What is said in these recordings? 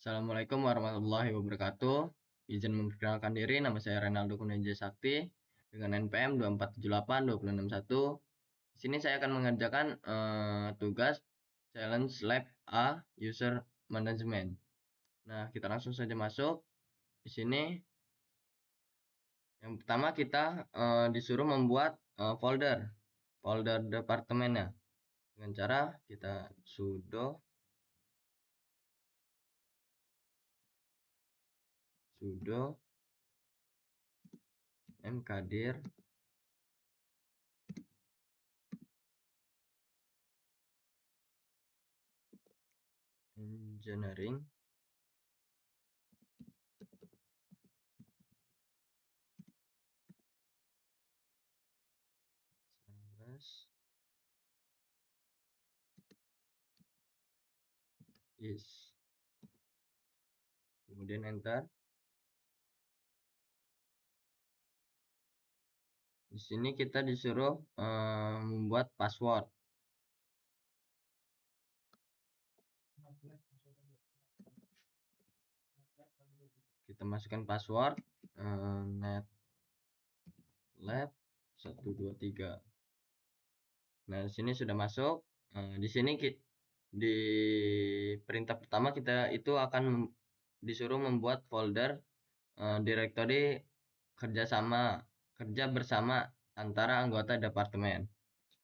Assalamualaikum warahmatullahi wabarakatuh. Izin memperkenalkan diri, nama saya Renaldo Kunenja Sakti dengan NPM 2478261. Di sini saya akan mengerjakan tugas challenge lab A user management. Nah, kita langsung saja masuk. Di sini yang pertama kita disuruh membuat folder departemennya dengan cara kita sudo mkdir engineering is, kemudian enter. Di sini kita disuruh membuat password. Kita masukkan password netlab 123. Nah, di sini sudah masuk. Di sini di perintah pertama kita itu akan disuruh membuat folder direktori kerja bersama antara anggota departemen.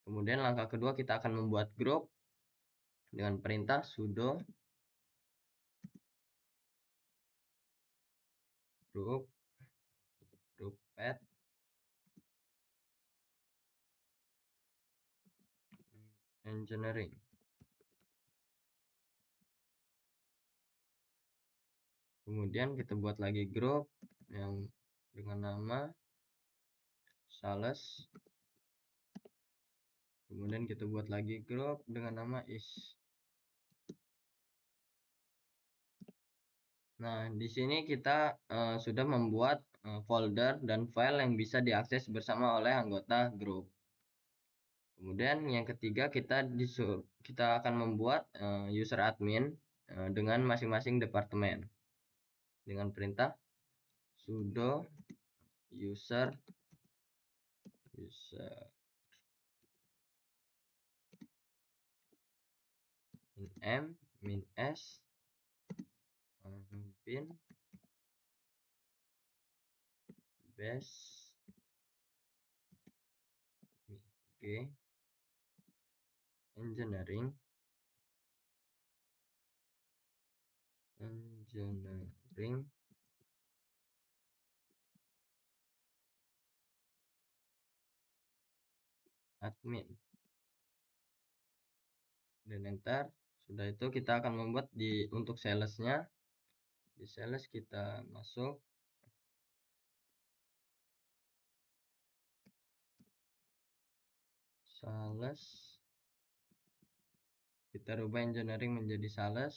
Kemudian langkah kedua kita akan membuat grup dengan perintah sudo group add engineering. Kemudian kita buat lagi grup yang dengan nama sales. Kemudian kita buat lagi grup dengan nama is. Nah, di sini kita sudah membuat folder dan file yang bisa diakses bersama oleh anggota grup. Kemudian yang ketiga kita akan membuat user admin dengan masing-masing departemen dengan perintah sudo user min m min s bin base g engineering admin dan enter. Sudah itu kita akan membuat untuk salesnya. Di sales kita masuk sales, kita rubah engineering menjadi sales,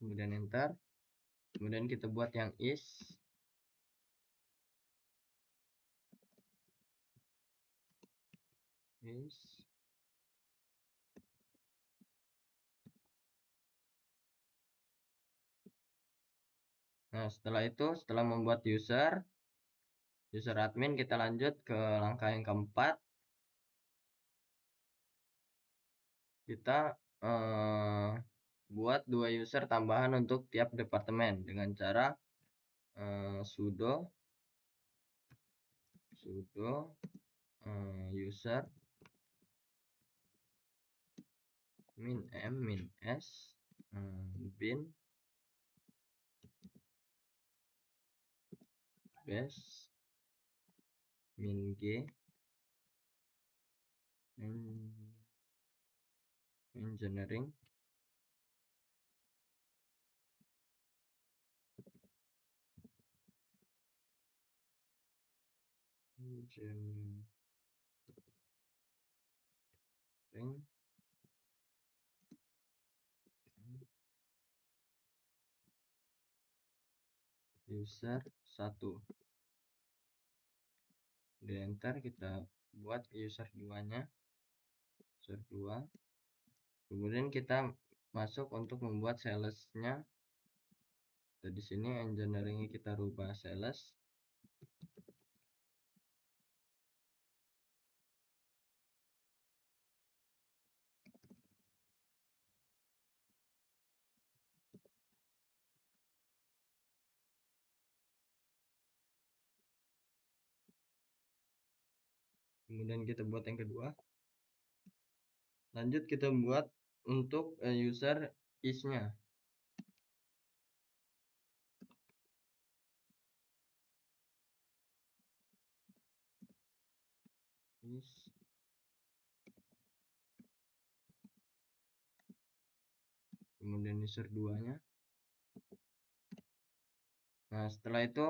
kemudian enter. Kemudian kita buat yang is. Nah, setelah membuat user admin, kita lanjut ke langkah yang keempat. Kita buat 2 user tambahan untuk tiap departemen dengan cara sudo user min m min s bin base min g engineering user 1. Di enter, kita buat user 2 nya user 2. Kemudian kita masuk untuk membuat salesnya. Di sini engineering kita rubah sales. Kemudian kita buat yang kedua. Lanjut kita buat untuk user is-nya. Is. Kemudian user 2-nya. Nah, setelah itu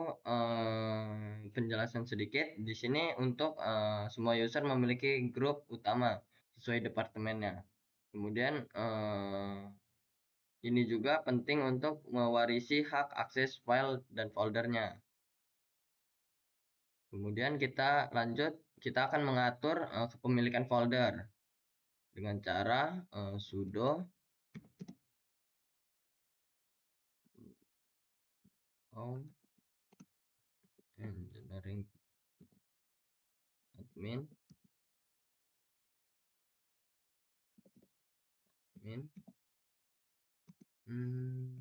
penjelasan sedikit di sini untuk semua user memiliki grup utama sesuai departemennya. Kemudian ini juga penting untuk mewarisi hak akses file dan foldernya. Kemudian kita lanjut, kita akan mengatur kepemilikan folder dengan cara sudo on engineering admin hmm, hmm,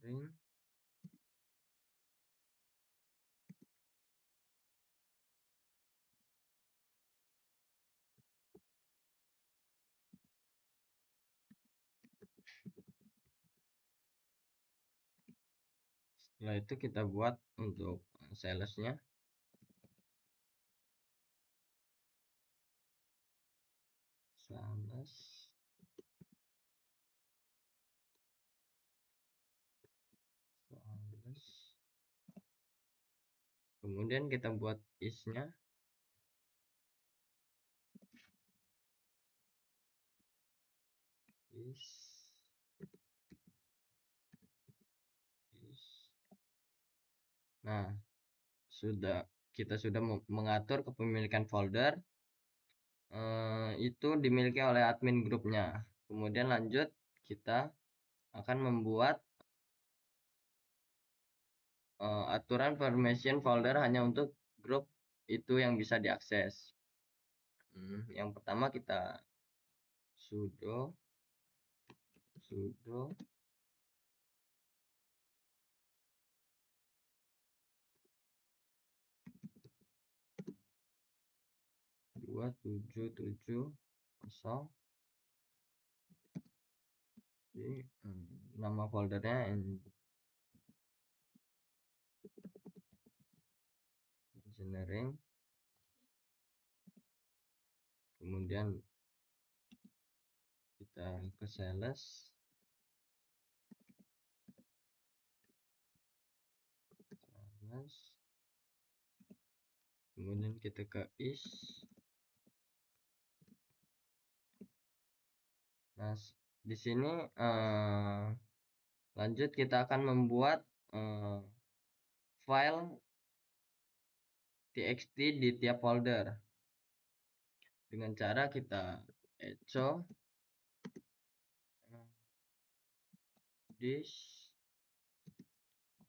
ring. Setelah itu kita buat untuk salesnya. Sales kemudian kita buat is-nya. Nah, kita sudah mengatur kepemilikan folder itu dimiliki oleh admin grupnya. Kemudian lanjut kita akan membuat aturan permission folder hanya untuk grup itu yang bisa diakses. Yang pertama kita sudo 2770 jadi nama foldernya engineering. Kemudian kita ke sales. Kemudian kita ke is. Nah, di sini lanjut kita akan membuat file txt di tiap folder dengan cara kita echo this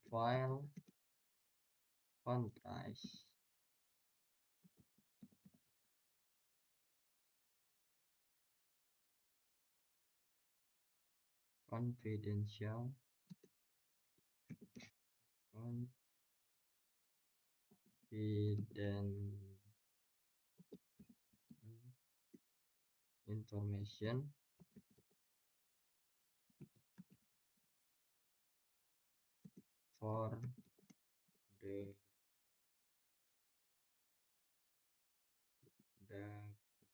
file contains confidential information for the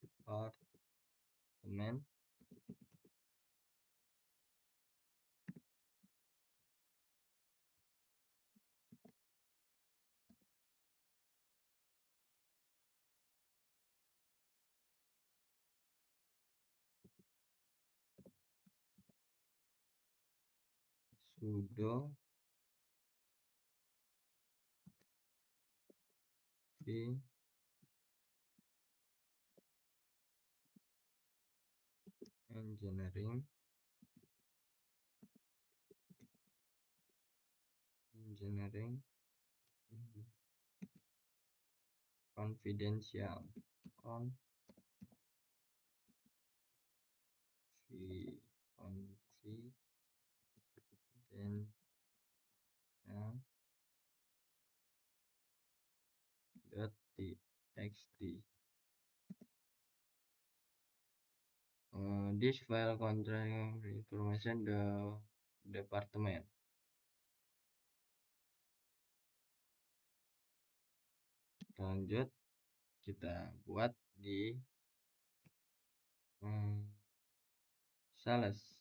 department sudo di engineering confidential confidential dot txt. This file contains information the department. Lanjut kita buat di sales.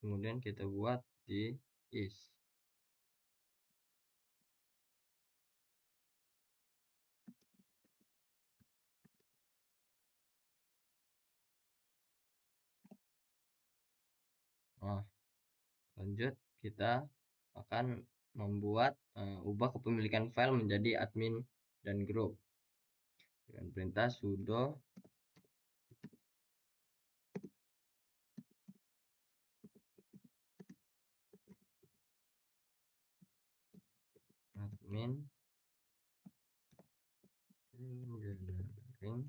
Kemudian kita buat di is. Nah, lanjut kita akan membuat ubah kepemilikan file menjadi admin dan grup dengan perintah sudo admin engineering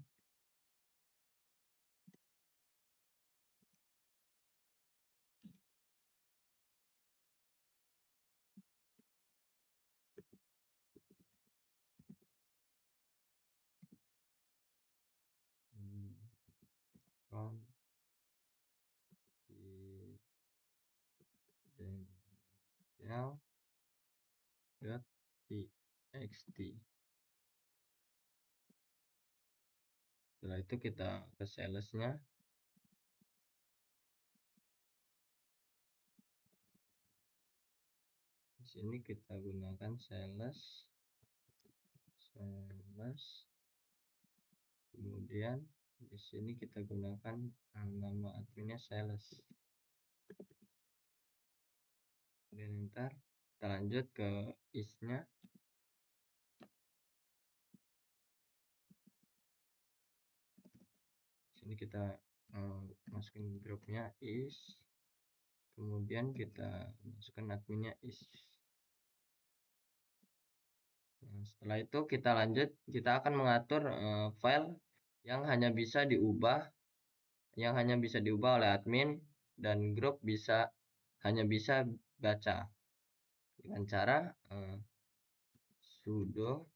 confidential dot txt. Setelah itu kita ke salesnya. Di sini kita gunakan sales, kemudian di sini kita gunakan nama adminnya sales. Kemudian enter. Kita lanjut ke is-nya. Sini kita masukin grupnya is, kemudian kita masukkan adminnya is. Nah, setelah itu kita lanjut, kita akan mengatur file yang hanya bisa diubah oleh admin dan grup hanya bisa baca dengan cara sudo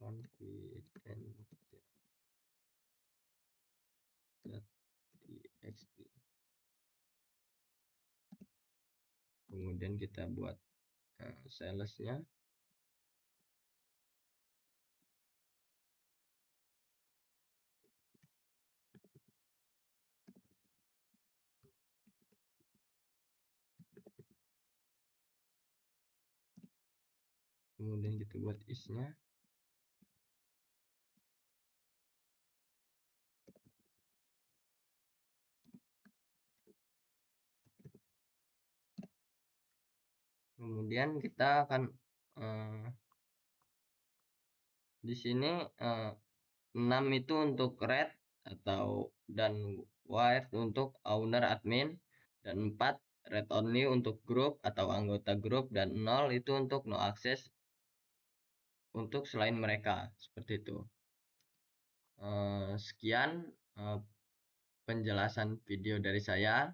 confidential.txt. Kemudian kita buat salesnya. Kemudian kita buat is-nya. Kemudian kita akan di sini 6 itu untuk red dan white untuk owner admin, dan 4 red only untuk grup atau anggota grup, dan 0 itu untuk no access untuk selain mereka, seperti itu. Sekian penjelasan video dari saya.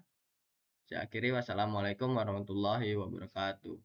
Saya akhiri, wassalamualaikum warahmatullahi wabarakatuh.